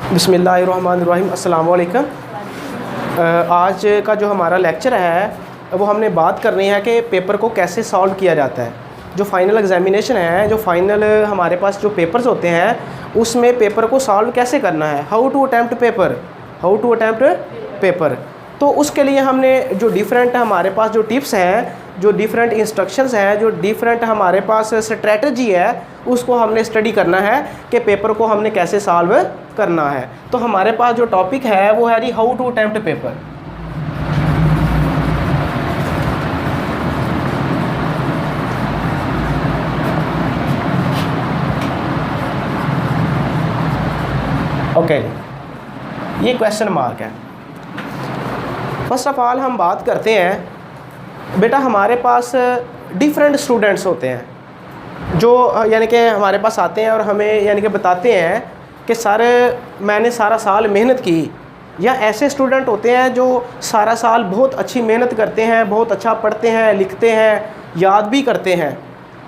बिस्मिल्लाहिर्रहमानिर्रहीम, अस्सलाम वालेकुम। आज का जो हमारा लेक्चर है वो हमने बात करनी है कि पेपर को कैसे सॉल्व किया जाता है। जो फाइनल एग्जामिनेशन है, जो फाइनल हमारे पास जो पेपर्स होते हैं उसमें पेपर को सॉल्व कैसे करना है, हाउ टू अटैम्प्ट पेपर। तो उसके लिए हमने जो डिफरेंट हमारे पास जो टिप्स हैं, जो डिफरेंट इंस्ट्रक्शंस हैं, जो डिफरेंट हमारे पास स्ट्रेटजी है, उसको हमने स्टडी करना है कि पेपर को हमने कैसे सॉल्व करना है। तो हमारे पास जो टॉपिक है वो है जी how to attempt paper. Okay, ये क्वेश्चन मार्क है। फर्स्ट ऑफ ऑल हम बात करते हैं, बेटा हमारे पास डिफरेंट स्टूडेंट्स होते हैं जो यानी कि हमारे पास आते हैं और हमें यानी कि बताते हैं कि सर मैंने सारा साल मेहनत की। या ऐसे स्टूडेंट होते हैं जो सारा साल बहुत अच्छी मेहनत करते हैं, बहुत अच्छा पढ़ते हैं, लिखते हैं, याद भी करते हैं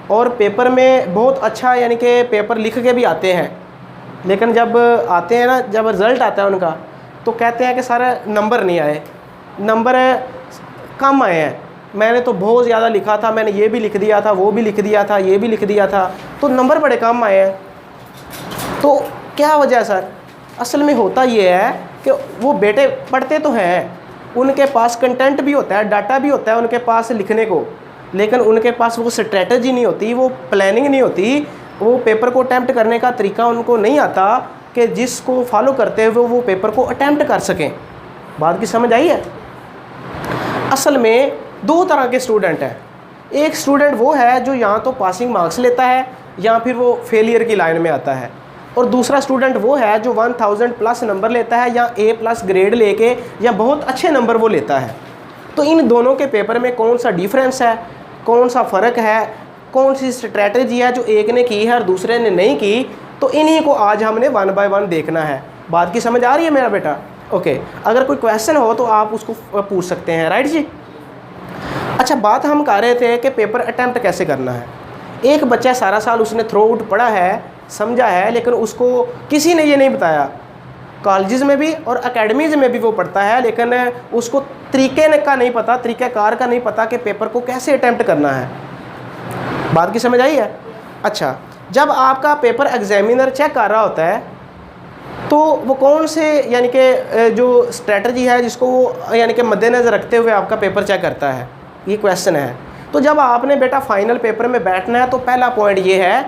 और पेपर में बहुत अच्छा यानी कि पेपर लिख के भी आते हैं। लेकिन जब आते हैं ना, जब रिज़ल्ट आता है उनका, तो कहते हैं कि सर नंबर नहीं आए, नंबर कम आए हैं। मैंने तो बहुत ज़्यादा लिखा था, मैंने ये भी लिख दिया था, वो भी लिख दिया था, ये भी लिख दिया था, तो नंबर बड़े कम आए हैं। तो क्या वजह है सर? असल में होता ये है कि वो बेटे पढ़ते तो हैं, उनके पास कंटेंट भी होता है, डाटा भी होता है उनके पास लिखने को, लेकिन उनके पास वो स्ट्रेटजी नहीं होती, वो प्लानिंग नहीं होती, वो पेपर को अटैम्प्ट करने का तरीका उनको नहीं आता कि जिसको फॉलो करते हुए वो पेपर को अटैम्प्ट कर सकें। बात की समझ आई है? असल में दो तरह के स्टूडेंट हैं। एक स्टूडेंट वो है जो यहाँ तो पासिंग मार्क्स लेता है या फिर वो फेलियर की लाइन में आता है, और दूसरा स्टूडेंट वो है जो 1000 प्लस नंबर लेता है या A+ ग्रेड लेके या बहुत अच्छे नंबर वो लेता है। तो इन दोनों के पेपर में कौन सा डिफरेंस है, कौन सा फ़र्क है, कौन सी स्ट्रैटेजी है जो एक ने की है और दूसरे ने नहीं की, तो इन्हीं को आज हमने 1 बाय 1 देखना है। बात की समझ आ रही है मेरा बेटा? ओके, अगर कोई क्वेश्चन हो तो आप उसको पूछ सकते हैं। राइट जी। अच्छा, बात हम कर रहे थे कि पेपर अटैम्प्ट कैसे करना है। एक बच्चा सारा साल उसने थ्रू आउट पढ़ा है, समझा है, लेकिन उसको किसी ने ये नहीं बताया। कॉलेजेस में भी और एकेडमीज़ में भी वो पढ़ता है, लेकिन उसको तरीके का नहीं पता, तरीक़ाकार का नहीं पता कि पेपर को कैसे अटैम्प्ट करना है। बात की समझ आई है? अच्छा, जब आपका पेपर एग्जामिनर चेक कर रहा होता है तो वो कौन से यानी कि जो स्ट्रेटजी है जिसको वो यानी कि मद्देनज़र रखते हुए आपका पेपर चेक करता है, ये क्वेश्चन है। तो जब आपने बेटा फाइनल पेपर में बैठना है तो पहला पॉइंट ये है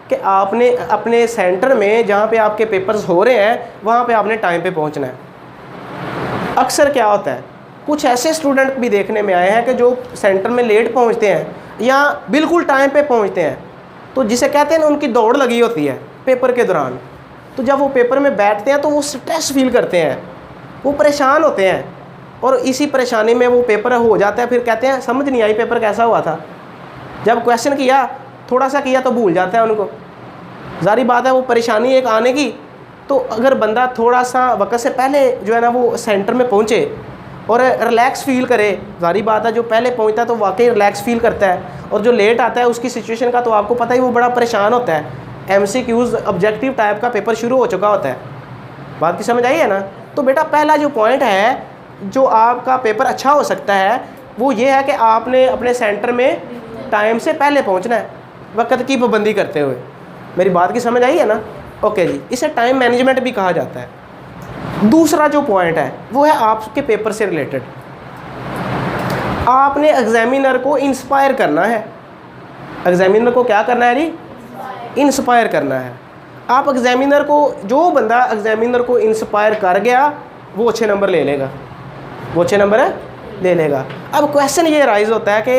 कि आपने अपने सेंटर में जहाँ पे आपके पेपर्स हो रहे हैं वहाँ पे आपने टाइम पे पहुँचना है। अक्सर क्या होता है, कुछ ऐसे स्टूडेंट भी देखने में आए हैं कि जो सेंटर में लेट पहुँचते हैं या बिल्कुल टाइम पे पहुँचते हैं, तो जिसे कहते हैं उनकी दौड़ लगी होती है पेपर के दौरान। तो जब वो पेपर में बैठते हैं तो वो स्ट्रेस फील करते हैं, वो परेशान होते हैं, और इसी परेशानी में वो पेपर हो जाता है। फिर कहते हैं समझ नहीं आई पेपर कैसा हुआ था। जब क्वेश्चन किया, थोड़ा सा किया तो भूल जाता है उनको। जारी बात है वो परेशानी एक आने की। तो अगर बंदा थोड़ा सा वक्त से पहले जो है ना वो सेंटर में पहुँचे और रिलैक्स फील करे, जारी बात है जो पहले पहुँचता है तो वाकई रिलैक्स फील करता है, और जो लेट आता है उसकी सिचुएशन का तो आपको पता ही, वो बड़ा परेशान होता है। MCQs ऑब्जेक्टिव टाइप का पेपर शुरू हो चुका होता है। बात की समझ आई है ना? तो बेटा पहला जो पॉइंट है जो आपका पेपर अच्छा हो सकता है वो ये है कि आपने अपने सेंटर में टाइम से पहले पहुंचना है, वक्त की पाबंदी करते हुए। मेरी बात की समझ आई है ना? ओके जी, इसे टाइम मैनेजमेंट भी कहा जाता है। दूसरा जो पॉइंट है वो है आपके पेपर से रिलेटेड। आपने एग्जामिनर को इंस्पायर करना है। एग्जामिनर को क्या करना है जी? इंस्पायर करना है। आप एग्जामिनर को, जो बंदा एग्जामिनर को इंस्पायर कर गया वो अच्छे नंबर ले लेगा, वो अच्छे नंबर ले लेगा। अब क्वेश्चन ये राइज होता है कि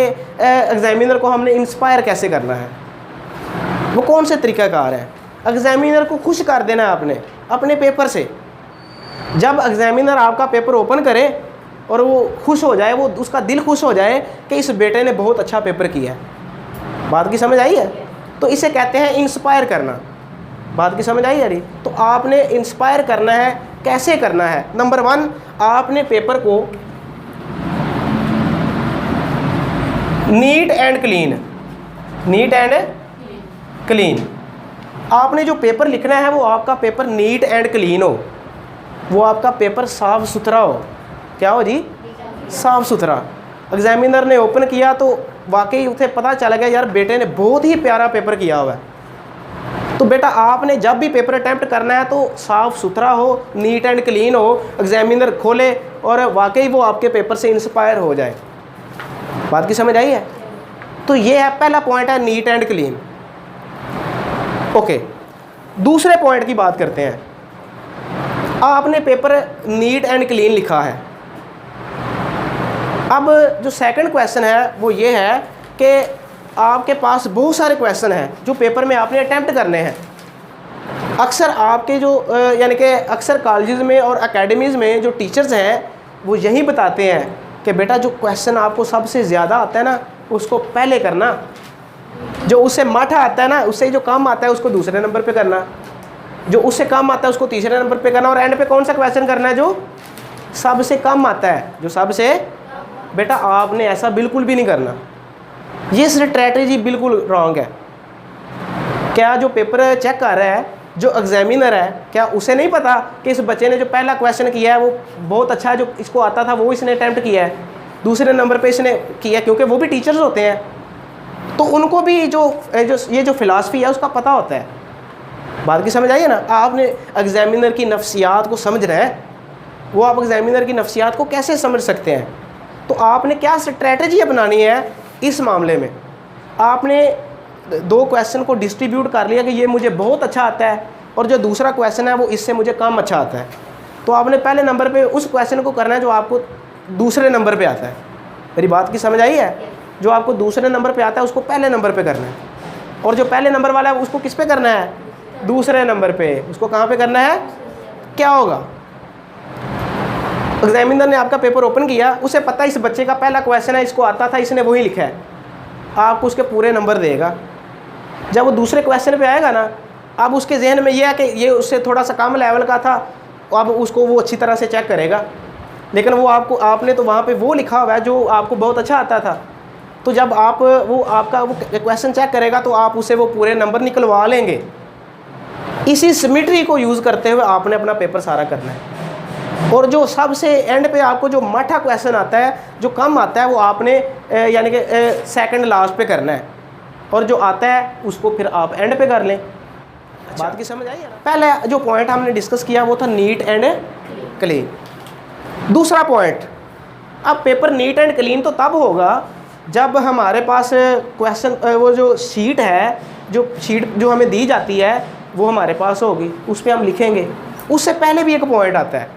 एग्जामिनर को हमने इंस्पायर कैसे करना है, वो कौन से तरीक़ाकार है? एग्जामिनर को खुश कर देना है आपने अपने पेपर से। जब एग्जामिनर आपका पेपर ओपन करे और वो खुश हो जाए, वो उसका दिल खुश हो जाए कि इस बेटे ने बहुत अच्छा पेपर किया है। बात की समझ आई है? तो इसे कहते हैं इंस्पायर करना। बात की समझ आई है? तो आपने इंस्पायर करना है, कैसे करना है? नंबर 1, आपने पेपर को नीट एंड क्लीन, आपने जो पेपर लिखना है वो आपका पेपर नीट एंड क्लीन हो। वो आपका पेपर साफ़ सुथरा हो। क्या हो जी? साफ़ सुथरा। एग्जामिनर ने ओपन किया तो वाकई उसे पता चल गया यार बेटे ने बहुत ही प्यारा पेपर किया हुआ है। तो बेटा आपने जब भी पेपर अटैम्प्ट करना है तो साफ़ सुथरा हो, नीट एंड क्लीन हो, एग्जामिनर खोले और वाकई वो आपके पेपर से इंस्पायर हो जाए। बात की समझ आई है? तो ये है पहला पॉइंट है, नीट एंड क्लीन। ओके, दूसरे पॉइंट की बात करते हैं। आपने पेपर नीट एंड क्लीन लिखा है। अब जो सेकंड क्वेश्चन है वो ये है कि आपके पास बहुत सारे क्वेश्चन हैं जो पेपर में आपने अटैम्प्ट करने हैं। अक्सर आपके जो यानी कि अक्सर कॉलेजेस में और एकेडमीज़ में जो टीचर्स हैं वो यही बताते हैं कि बेटा जो क्वेश्चन आपको सबसे ज़्यादा आता है ना उसको पहले करना, जो उससे माठा आता है ना, उससे जो कम आता है उसको दूसरे नंबर पे करना, जो उससे कम आता है उसको तीसरे नंबर पे करना, और एंड पे कौन सा क्वेश्चन करना है जो सबसे कम आता है, जो सबसे। बेटा आपने ऐसा बिल्कुल भी नहीं करना, ये स्ट्रैटेजी बिल्कुल रॉन्ग है। क्या जो पेपर चेक कर रहा है, जो एग्जामिनर है, क्या उसे नहीं पता कि इस बच्चे ने जो पहला क्वेश्चन किया है वो बहुत अच्छा है, जो इसको आता था वो इसने अटैम्प्ट किया है, दूसरे नंबर पे इसने किया, क्योंकि वो भी टीचर्स होते हैं तो उनको भी ये जो फिलॉसफी है उसका पता होता है। बात की समझ आई है ना? आपने एग्जामिनर की नफ्सियात को समझ रहे हैं, वो आप एग्जामिनर की नफ्सियात को कैसे समझ सकते हैं? तो आपने क्या स्ट्रैटेजी अपनानी है इस मामले में। आपने दो क्वेश्चन को डिस्ट्रीब्यूट कर लिया कि ये मुझे बहुत अच्छा आता है और जो दूसरा क्वेश्चन है वो इससे मुझे कम अच्छा आता है, तो आपने पहले नंबर पे उस क्वेश्चन को करना है जो आपको दूसरे नंबर पे आता है। मेरी बात की समझ आई है? जो आपको दूसरे नंबर पे आता है उसको पहले नंबर पे करना है, और जो पहले नंबर वाला है उसको किस पे करना है? दूसरे नंबर पे। उसको कहाँ पे करना है? क्या होगा? एग्जामिनर ने आपका पेपर ओपन किया, उसे पता है इस बच्चे का पहला क्वेश्चन है, इसको आता था, इसने वही लिखा है, आपको उसके पूरे नंबर देगा। जब वो दूसरे क्वेश्चन पे आएगा ना, अब उसके जहन में ये है कि ये उससे थोड़ा सा कम लेवल का था, अब उसको वो अच्छी तरह से चेक करेगा, लेकिन वो आपने तो वहाँ पे वो लिखा हुआ है जो आपको बहुत अच्छा आता था। तो जब आपका वो क्वेश्चन चेक करेगा तो आप उसे वो पूरे नंबर निकलवा लेंगे। इसी सिमिट्री को यूज़ करते हुए आपने अपना पेपर सारा करना है, और जो सबसे एंड पे आपको जो माठा क्वेश्चन आता है, जो कम आता है, वो आपने यानी कि सेकंड लास्ट पे करना है, और जो आता है उसको फिर आप एंड पे कर लें। अच्छा। बात की समझ आई है ना? पहले जो पॉइंट हमने डिस्कस किया वो था नीट एंड क्लीन। दूसरा पॉइंट, अब पेपर नीट एंड क्लीन तो तब होगा जब हमारे पास क्वेश्चन वो जो शीट है, जो हमें दी जाती है वो हमारे पास होगी, उस पर हम लिखेंगे। उससे पहले भी एक पॉइंट आता है,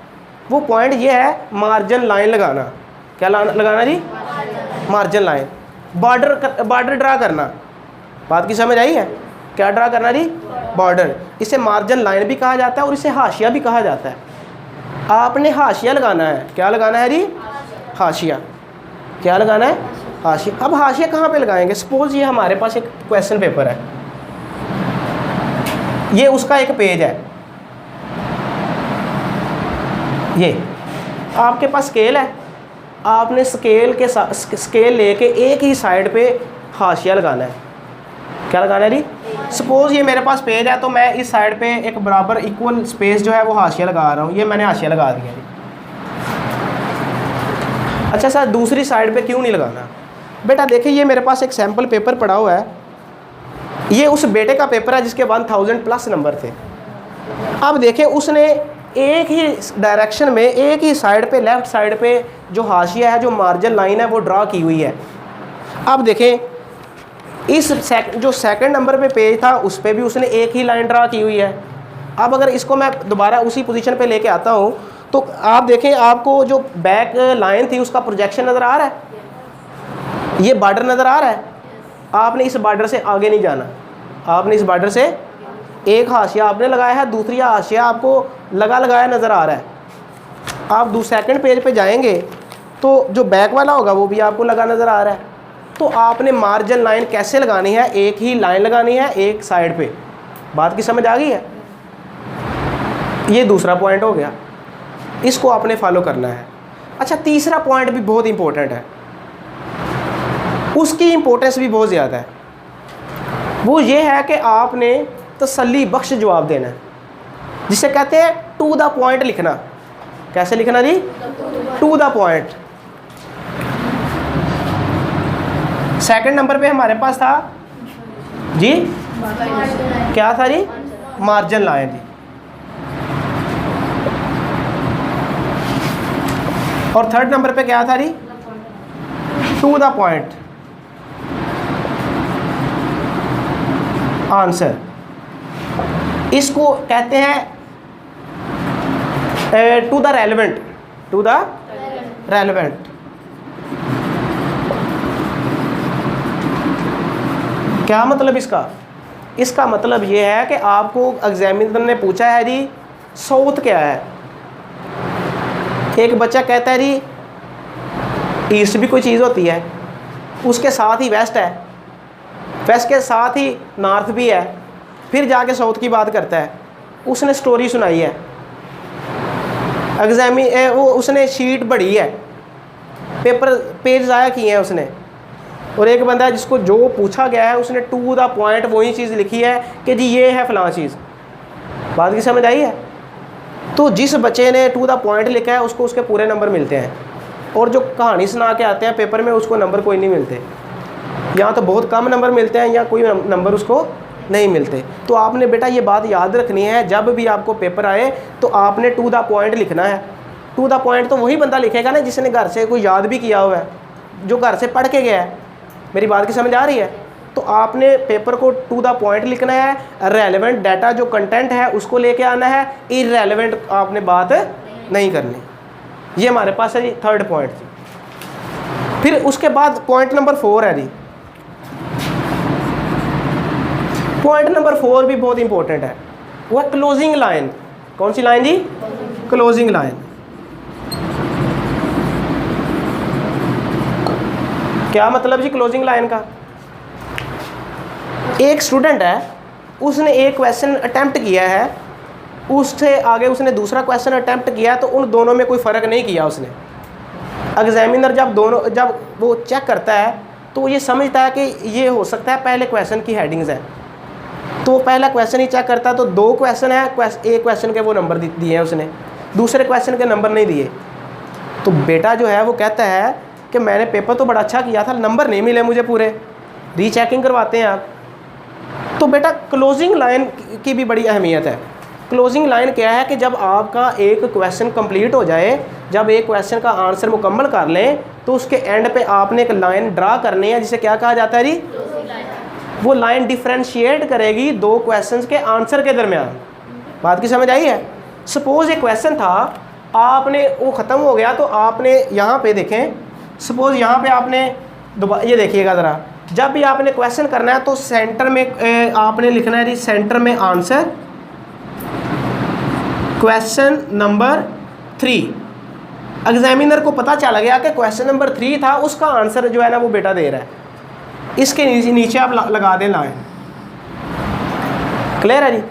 वो पॉइंट ये है मार्जिन लाइन लगाना। क्या लगाना जी? Margin line. बॉर्डर ड्रा करना। बात की समझ आई है? क्या ड्रा करना जी? बॉर्डर। इसे मार्जिन लाइन भी कहा जाता है और इसे हाशिया भी कहा जाता है। आपने हाशिया लगाना है। क्या लगाना है जी? हाशिया। क्या लगाना है? हाशिया। अब हाशिया कहाँ पे लगाएंगे? सपोज ये हमारे पास एक क्वेश्चन पेपर है, ये उसका एक पेज है, ये आपके पास स्केल है, आपने स्केल लेके एक ही साइड पे हाशिया लगाना है। क्या लगाना है जी? सपोज ये मेरे पास पेज है तो मैं इस साइड पे एक बराबर इक्वल स्पेस जो है वो हाशिया लगा रहा हूँ। ये मैंने हाशिया लगा दिया जी। अच्छा सर, दूसरी साइड पे क्यों नहीं लगाना? बेटा देखिए, ये मेरे पास एक सैम्पल पेपर पड़ा हुआ है, ये उस बेटे का पेपर है जिसके 1000 प्लस नंबर थे। अब देखिए उसने एक ही डायरेक्शन में, एक ही साइड पे, लेफ़्ट साइड पे जो हाशिया है, जो मार्जिन लाइन है वो ड्रा की हुई है। अब देखें इस जो सेकंड नंबर पे पेज था उस पे भी उसने एक ही लाइन ड्रा की हुई है। अब अगर इसको मैं दोबारा उसी पोजीशन पे लेके आता हूँ तो आप देखें, आपको जो बैक लाइन थी उसका प्रोजेक्शन नज़र आ रहा है, ये बॉर्डर नज़र आ रहा है। आपने इस बॉर्डर से आगे नहीं जाना, आपने इस बॉर्डर से एक हाशिया आपने लगाया है, दूसरी हाशिया आपको लगाया नज़र आ रहा है। आप सेकंड पेज पे जाएंगे तो जो बैक वाला होगा वो भी आपको लगा नज़र आ रहा है। तो आपने मार्जिन लाइन कैसे लगानी है? एक ही लाइन लगानी है एक साइड पे। बात की समझ आ गई है? ये दूसरा पॉइंट हो गया, इसको आपने फॉलो करना है। अच्छा, तीसरा पॉइंट भी बहुत इंपॉर्टेंट है, उसकी इंपॉर्टेंस भी बहुत ज़्यादा है। वो ये है कि आपने तसल्ली बख्श जवाब देना है, जिसे कहते हैं टू द पॉइंट लिखना। कैसे लिखना जी? To the point. Second number पे हमारे पास था जी, क्या था जी? मार्जिन लाइन जी। और थर्ड नंबर पे क्या था जी? To the point answer. इसको कहते हैं to the relevant, to the relevant. क्या मतलब इसका? इसका मतलब ये है कि आपको एग्जामिनर ने पूछा है जी साउथ क्या है। एक बच्चा कहता है जी ईस्ट भी कोई चीज़ होती है, उसके साथ ही वेस्ट है, वेस्ट के साथ ही नॉर्थ भी है, फिर जाके साउथ की बात करता है। उसने स्टोरी सुनाई है, वो उसने शीट बढ़ी है, पेपर पेज ज़ाया किए हैं उसने। और एक बंदा है जिसको जो पूछा गया है उसने टू द पॉइंट वही चीज़ लिखी है कि जी ये है फलां चीज़। बात की समझ आई है? तो जिस बच्चे ने टू द पॉइंट लिखा है उसको उसके पूरे नंबर मिलते हैं, और जो कहानी सुना के आते हैं पेपर में उसको नंबर कोई नहीं मिलते। यहाँ तो बहुत कम नंबर मिलते हैं या कोई नंबर उसको नहीं मिलते। तो आपने बेटा ये बात याद रखनी है, जब भी आपको पेपर आए तो आपने टू द पॉइंट लिखना है। टू द पॉइंट तो वही बंदा लिखेगा ना जिसने घर से कोई याद भी किया हुआ है, जो घर से पढ़ के गया है। मेरी बात की समझ आ रही है? तो आपने पेपर को टू द पॉइंट लिखना है, रेलेवेंट डाटा जो कंटेंट है उसको लेके आना है, इररेलेवेंट आपने बात नहीं करनी। ये हमारे पास है जी थर्ड पॉइंट जी। फिर उसके बाद पॉइंट नंबर 4 है जी। पॉइंट नंबर 4 भी बहुत इंपॉर्टेंट है, वो है क्लोजिंग लाइन। कौन सी लाइन जी? Closing line. क्या मतलब जी क्लोजिंग लाइन का? एक स्टूडेंट है, उसने एक क्वेश्चन अटेम्प्ट किया है, उससे आगे उसने दूसरा क्वेश्चन अटेम्प्ट किया, तो उन दोनों में कोई फ़र्क नहीं किया उसने। एग्जामिनर जब वो चेक करता है तो ये समझता है कि ये हो सकता है पहले क्वेश्चन की हेडिंग्स है, तो वो पहला क्वेश्चन ही चेक करता है। तो 2 क्वेश्चन है, एक क्वेश्चन के वो नंबर दिए हैं उसने, दूसरे क्वेश्चन के नंबर नहीं दिए। तो बेटा जो है वो कहता है कि मैंने पेपर तो बड़ा अच्छा किया था, नंबर नहीं मिले मुझे पूरे, रीचेकिंग करवाते हैं आप। तो बेटा क्लोजिंग लाइन की भी बड़ी अहमियत है। क्लोजिंग लाइन क्या है कि जब आपका एक क्वेश्चन कंप्लीट हो जाए, जब एक क्वेश्चन का आंसर मुकम्मल कर लें, तो उसके एंड पे आपने एक लाइन ड्रा करनी है, जिसे क्या कहा जाता है जी? वो लाइन डिफ्रेंशिएट करेगी 2 क्वेश्चंस के आंसर के दरमियान। बात की समझ आई है? सपोज एक क्वेश्चन था, आपने वो ख़त्म हो गया, तो आपने यहाँ पे देखें, सपोज यहाँ पे आपने ये देखिएगा ज़रा, जब भी आपने क्वेश्चन करना है तो सेंटर में आपने लिखना है जी सेंटर में आंसर, क्वेश्चन नंबर 3। एग्जामिनर को पता चला गया कि क्वेश्चन नंबर 3 था, उसका आंसर जो है ना वो बेटा दे रहा है, इसके नीचे आप लगा दें लाइन। क्लियर है जी?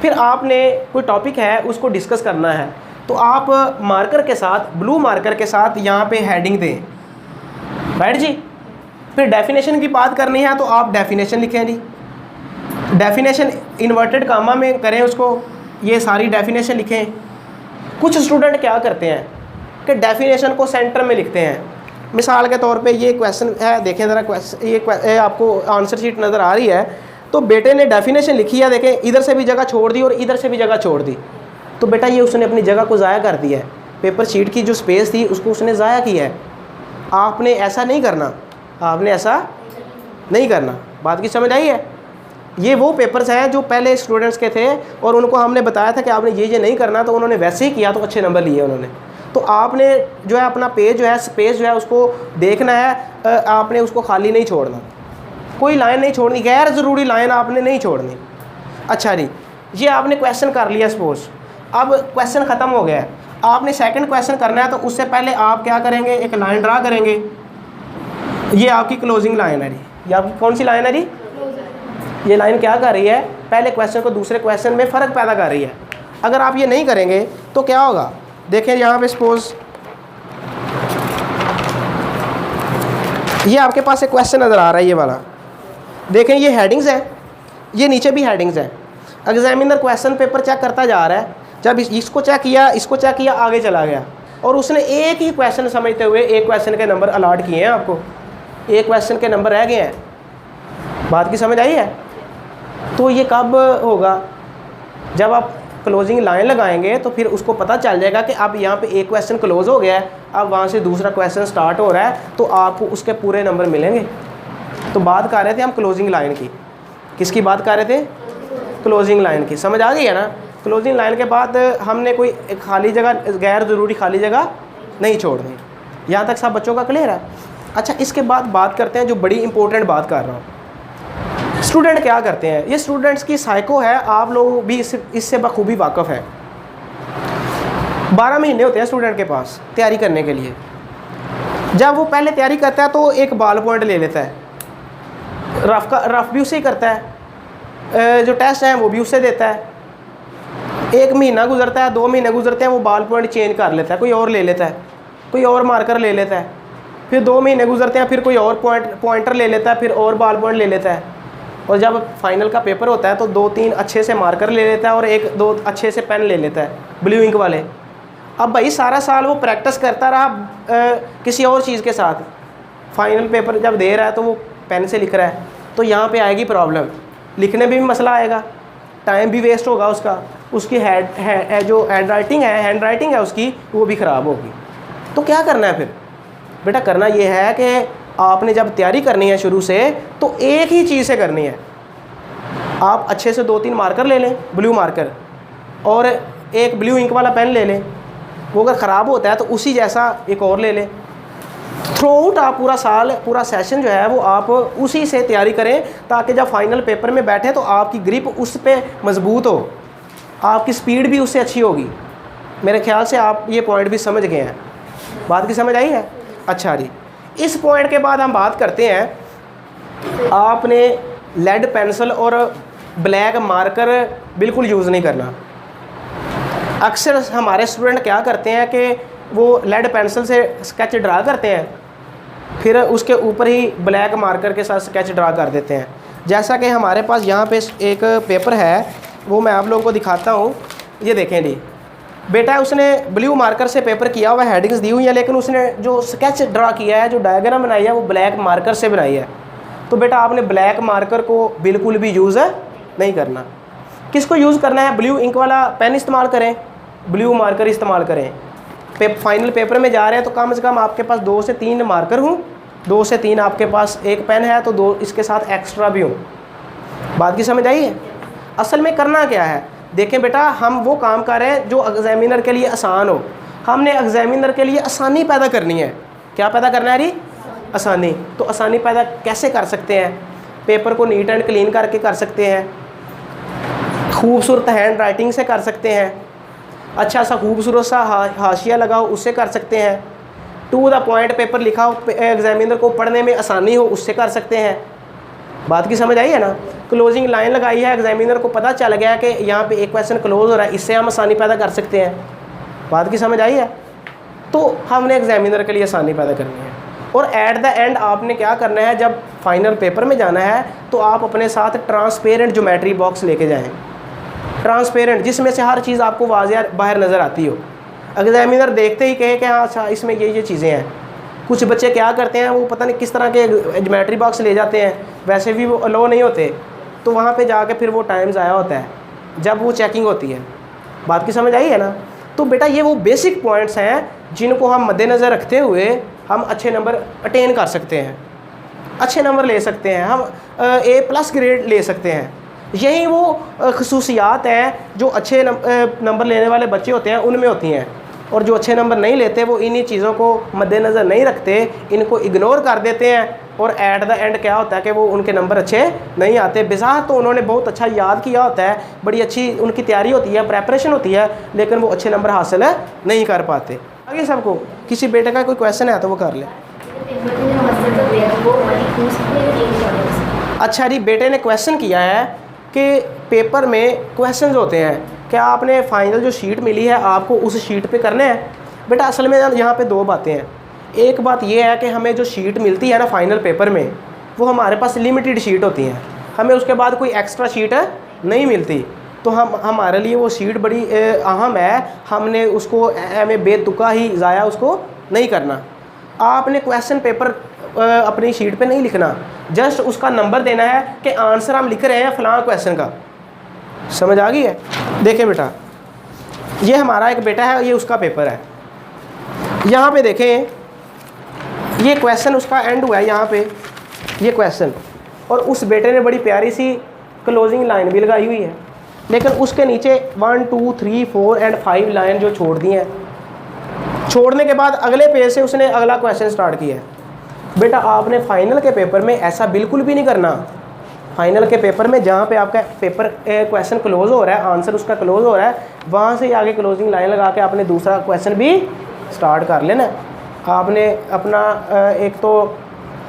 फिर आपने कोई टॉपिक है उसको डिस्कस करना है, तो आप मार्कर के साथ, ब्लू मार्कर के साथ यहाँ पे हेडिंग दें, राइट जी। फिर डेफिनेशन की बात करनी है तो आप डेफिनेशन लिखें जी, डेफिनेशन इन्वर्टेड कामा में करें उसको, ये सारी डेफिनेशन लिखें। कुछ स्टूडेंट क्या करते हैं कि डेफिनेशन को सेंटर में लिखते हैं। मिसाल के तौर पे ये क्वेश्चन है, देखें ज़रा क्वेश्चन, ये आपको आंसर शीट नज़र आ रही है, तो बेटे ने डेफिनेशन लिखी है, देखें इधर से भी जगह छोड़ दी और इधर से भी जगह छोड़ दी, तो बेटा ये उसने अपनी जगह को ज़ाया कर दिया है, पेपर शीट की जो स्पेस थी उसको उसने ज़ाया किया है। आपने ऐसा नहीं करना, आपने ऐसा नहीं करना। बात की समझ आई है? ये वो पेपर्स हैं जो पहले स्टूडेंट्स के थे और उनको हमने बताया था कि आपने ये नहीं करना, तो उन्होंने वैसे ही किया, तो अच्छे नंबर लिए उन्होंने। तो आपने जो है अपना पेज जो है, स्पेस जो है उसको देखना है, आपने उसको खाली नहीं छोड़ना, कोई लाइन नहीं छोड़नी, गैर ज़रूरी लाइन आपने नहीं छोड़नी। अच्छा जी, ये आपने क्वेश्चन कर लिया सपोज, अब क्वेश्चन ख़त्म हो गया है, आपने सेकंड क्वेश्चन करना है, तो उससे पहले आप क्या करेंगे, एक लाइन ड्रा करेंगे। ये आपकी क्लोजिंग लाइन है जी। ये आपकी कौन सी लाइन है जी? ये लाइन क्या कर रही है, पहले क्वेश्चन को दूसरे क्वेश्चन में फ़र्क पैदा कर रही है। अगर आप ये नहीं करेंगे तो क्या होगा, देखें यहाँ पे सपोज ये आपके पास एक क्वेश्चन नज़र आ रहा है, ये वाला देखें, ये हेडिंग्स है, ये नीचे भी हेडिंग्स है। एग्जामिनर क्वेश्चन पेपर चेक करता जा रहा है, जब इसको चेक किया आगे चला गया, और उसने एक ही क्वेश्चन समझते हुए एक क्वेश्चन के नंबर अलाट किए हैं आपको, एक क्वेश्चन के नंबर रह गए हैं। बात की समझ आई है? तो ये कब होगा? जब आप क्लोजिंग लाइन लगाएंगे तो फिर उसको पता चल जाएगा कि अब यहाँ पे एक क्वेश्चन क्लोज हो गया है, अब वहाँ से दूसरा क्वेश्चन स्टार्ट हो रहा है, तो आपको उसके पूरे नंबर मिलेंगे। तो बात कर रहे थे हम क्लोजिंग लाइन की। किसकी बात कर रहे थे? क्लोजिंग लाइन की। समझ आ गई है ना? क्लोजिंग लाइन के बाद हमने कोई खाली जगह, गैर ज़रूरी खाली जगह नहीं छोड़नी। यहाँ तक सब बच्चों का क्लियर है? अच्छा, इसके बाद बात करते हैं जो बड़ी इंपॉर्टेंट बात कर रहा हूँ, स्टूडेंट क्या करते हैं। ये स्टूडेंट्स की साइको है, आप लोग भी इससे बखूबी वाकिफ़ है। 12 महीने होते हैं स्टूडेंट के पास तैयारी करने के लिए। जब वो पहले तैयारी करता है तो एक बाल पॉइंट ले लेता है, रफ भी उससे ही करता है, जो टेस्ट हैं वो भी उससे देता है। 1 महीना गुजरता है, 2 महीने गुजरते हैं, वो बाल पॉइंट चेंज कर लेता है, कोई और ले लेता है, कोई और मार्कर ले लेता है। फिर 2 महीने गुजरते हैं, फिर कोई और पॉइंटर ले लेता है, फिर और बाल पॉइंट ले लेता है। और जब फाइनल का पेपर होता है तो 2-3 अच्छे से मार्कर ले लेता है और 1-2 अच्छे से पेन ले लेता है, ब्लू इंक वाले। अब भाई सारा साल वो प्रैक्टिस करता रहा किसी और चीज़ के साथ, फाइनल पेपर जब दे रहा है तो वो पेन से लिख रहा है, तो यहाँ पे आएगी प्रॉब्लम, लिखने में भी मसला आएगा, टाइम भी वेस्ट होगा उसका, उसकी जो हैंड राइटिंग है उसकी वो भी ख़राब होगी। तो क्या करना है फिर बेटा? करना ये है कि आपने जब तैयारी करनी है शुरू से तो एक ही चीज़ से करनी है। आप अच्छे से 2-3 मार्कर ले लें, ब्लू मार्कर, और एक ब्लू इंक वाला पेन ले लें। वो अगर ख़राब होता है तो उसी जैसा एक और ले लें। थ्रू आउट आप पूरा साल, पूरा सेशन जो है वो आप उसी से तैयारी करें, ताकि जब फाइनल पेपर में बैठे तो आपकी ग्रिप उस पर मजबूत हो, आपकी स्पीड भी उससे अच्छी होगी। मेरे ख्याल से आप ये पॉइंट भी समझ गए हैं। बात की समझ आई है? अच्छा जी, इस पॉइंट के बाद हम बात करते हैं, आपने लेड पेंसिल और ब्लैक मार्कर बिल्कुल यूज़ नहीं करना। अक्सर हमारे स्टूडेंट क्या करते हैं कि वो लेड पेंसिल से स्केच ड्रा करते हैं, फिर उसके ऊपर ही ब्लैक मार्कर के साथ स्केच ड्रा कर देते हैं। जैसा कि हमारे पास यहाँ पे एक पेपर है, वो मैं आप लोगों को दिखाता हूँ। ये देखें जी बेटा, उसने ब्लू मार्कर से पेपर किया हुआ, हेडिंग्स दी हुई है, लेकिन उसने जो स्केच ड्रा किया है, जो डायग्राम बनाई है, वो ब्लैक मार्कर से बनाई है। तो बेटा आपने ब्लैक मार्कर को बिल्कुल भी यूज़ नहीं करना। किसको यूज़ करना है? ब्लू इंक वाला पेन इस्तेमाल करें, ब्लू मार्कर इस्तेमाल करें। फाइनल पेपर में जा रहे हैं तो कम से कम आपके पास 2 से 3 मार्कर हों, 2 से 3 आपके पास एक पेन है तो 2 इसके साथ एक्स्ट्रा भी हों। बात की समझ आई है? असल में करना क्या है, देखें बेटा, हम वो काम कर रहे हैं जो एग्जामिनर के लिए आसान हो। हमने एग्जामिनर के लिए आसानी पैदा करनी है। क्या पैदा करना है जी? आसानी। तो आसानी पैदा कैसे कर सकते हैं? पेपर को नीट एंड क्लीन करके कर सकते हैं, खूबसूरत हैंड राइटिंग से कर सकते हैं, अच्छा सा खूबसूरत सा हाशिया लगाओ उससे कर सकते हैं, टू द पॉइंट पेपर लिखा हो, एग्जामिनर को पढ़ने में आसानी हो, उससे कर सकते हैं। बात की समझ आई है ना? क्लोजिंग लाइन लगाई है, एग्जामिनर को पता चल गया कि यहाँ पे एक क्वेश्चन क्लोज हो रहा है, इससे हम आसानी पैदा कर सकते हैं। बात की समझ आई है? तो हमने एग्जामिनर के लिए आसानी पैदा करनी है। और एट द एंड आपने क्या करना है, जब फाइनल पेपर में जाना है तो आप अपने साथ ट्रांसपेरेंट ज्योमेट्री बॉक्स लेके जाएँ, ट्रांसपेरेंट, जिसमें से हर चीज़ आपको वाज़ेह बाहर नज़र आती हो। एग्जामिनर देखते ही कहे कि हाँ अच्छा इसमें ये चीज़ें हैं। कुछ बच्चे क्या करते हैं, वो पता नहीं किस तरह के ज्योमेट्री बॉक्स ले जाते हैं, वैसे भी वो अलो नहीं होते, तो वहाँ पे जाके फिर वो टाइम ज़ाया होता है जब वो चेकिंग होती है। बात की समझ आई है ना? तो बेटा ये वो बेसिक पॉइंट्स हैं जिनको हम मद्देनज़र रखते हुए हम अच्छे नंबर अटेन कर सकते हैं, अच्छे नंबर ले सकते हैं, हम A+ ग्रेड ले सकते हैं। यही वो खसूसियात हैं जो अच्छे नंबर लेने वाले बच्चे होते हैं उनमें होती हैं, और जो अच्छे नंबर नहीं लेते वो इन्हीं चीज़ों को मद्देनज़र नहीं रखते, इनको इग्नोर कर देते हैं, और एट द एंड क्या होता है कि वो उनके नंबर अच्छे नहीं आते। बेज़ाहिर तो उन्होंने बहुत अच्छा याद किया होता है, बड़ी अच्छी उनकी तैयारी होती है, प्रेपरेशन होती है, लेकिन वो अच्छे नंबर हासिल नहीं कर पाते। आगे सबको किसी बेटे का कोई क्वेश्चन है तो वो कर ले। अच्छा जी, बेटे ने क्वेश्चन किया है कि पेपर में क्वेश्चंस होते हैं, क्या आपने फाइनल जो शीट मिली है आपको उस शीट पे करने हैं? बेटा असल में यहाँ पे 2 बातें हैं। एक बात ये है कि हमें जो शीट मिलती है ना फाइनल पेपर में, वो हमारे पास लिमिटेड शीट होती हैं, हमें उसके बाद कोई एक्स्ट्रा शीट नहीं मिलती। तो हमारे लिए वो शीट बड़ी अहम है, हमने उसको हमें बेतुका ही ज़ाया उसको नहीं करना। आपने क्वेश्चन पेपर अपनी शीट पे नहीं लिखना, जस्ट उसका नंबर देना है कि आंसर हम लिख रहे हैं फ़लाँ क्वेश्चन का। समझ आ गई है? देखें बेटा, ये हमारा एक बेटा है, ये उसका पेपर है। यहाँ पे देखें, ये क्वेश्चन उसका एंड हुआ है यहाँ पे, ये क्वेश्चन, और उस बेटे ने बड़ी प्यारी सी क्लोजिंग लाइन भी लगाई हुई है, लेकिन उसके नीचे 1 2 3 4 एंड 5 लाइन जो छोड़ दी हैं। छोड़ने के बाद अगले पेज से उसने अगला क्वेश्चन स्टार्ट किया है। बेटा आपने फाइनल के पेपर में ऐसा बिल्कुल भी नहीं करना। फाइनल के पेपर में जहाँ पे आपका पेपर क्वेश्चन क्लोज हो रहा है, आंसर उसका क्लोज हो रहा है, वहाँ से आगे क्लोजिंग लाइन लगा के आपने दूसरा क्वेश्चन भी स्टार्ट कर लेना। आपने अपना एक तो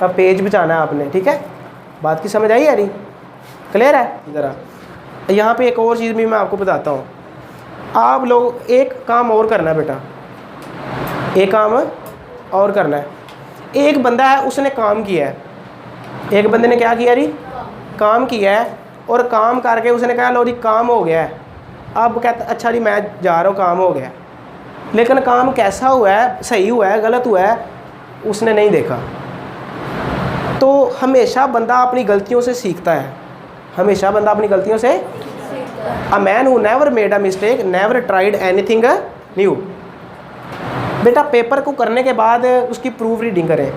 पेज बचाना है आपने, ठीक है? बात की समझ आई यारी? क्लियर है? ज़रा यहाँ पे एक और चीज़ भी मैं आपको बताता हूँ। आप लोग एक काम और करना है बेटा, एक काम और करना है। एक बंदा है, उसने काम किया है, एक बंदे ने क्या किया जी? काम किया है, और काम करके उसने कहा लो जी काम हो गया है। अब कहता अच्छा जी मैं जा रहा हूँ, काम हो गया, लेकिन काम कैसा हुआ है, सही हुआ है, गलत हुआ है, उसने नहीं देखा। तो हमेशा बंदा अपनी गलतियों से सीखता है, हमेशा बंदा अपनी गलतियों से। A man who never made a mistake never tried anything new. बेटा पेपर को करने के बाद उसकी प्रूफ रीडिंग करें,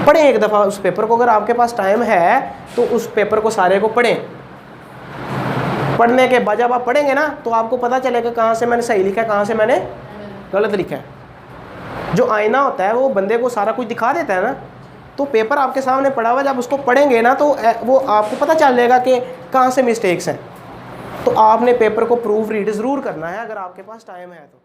पढ़ें एक दफ़ा उस पेपर को। अगर आपके पास टाइम है तो उस पेपर को सारे को पढ़ें। पढ़ने के बाद जब आप पढ़ेंगे ना तो आपको पता चलेगा कहाँ से मैंने सही लिखा है, कहाँ से मैंने गलत लिखा है। जो आईना होता है वो बंदे को सारा कुछ दिखा देता है ना। तो पेपर आपके सामने पड़ा हुआ, जब उसको पढ़ेंगे ना तो वो आपको पता चल जाएगा कि कहाँ से मिस्टेक्स हैं। तो आपने पेपर को प्रूफ रीड ज़रूर करना है अगर आपके पास टाइम है तो।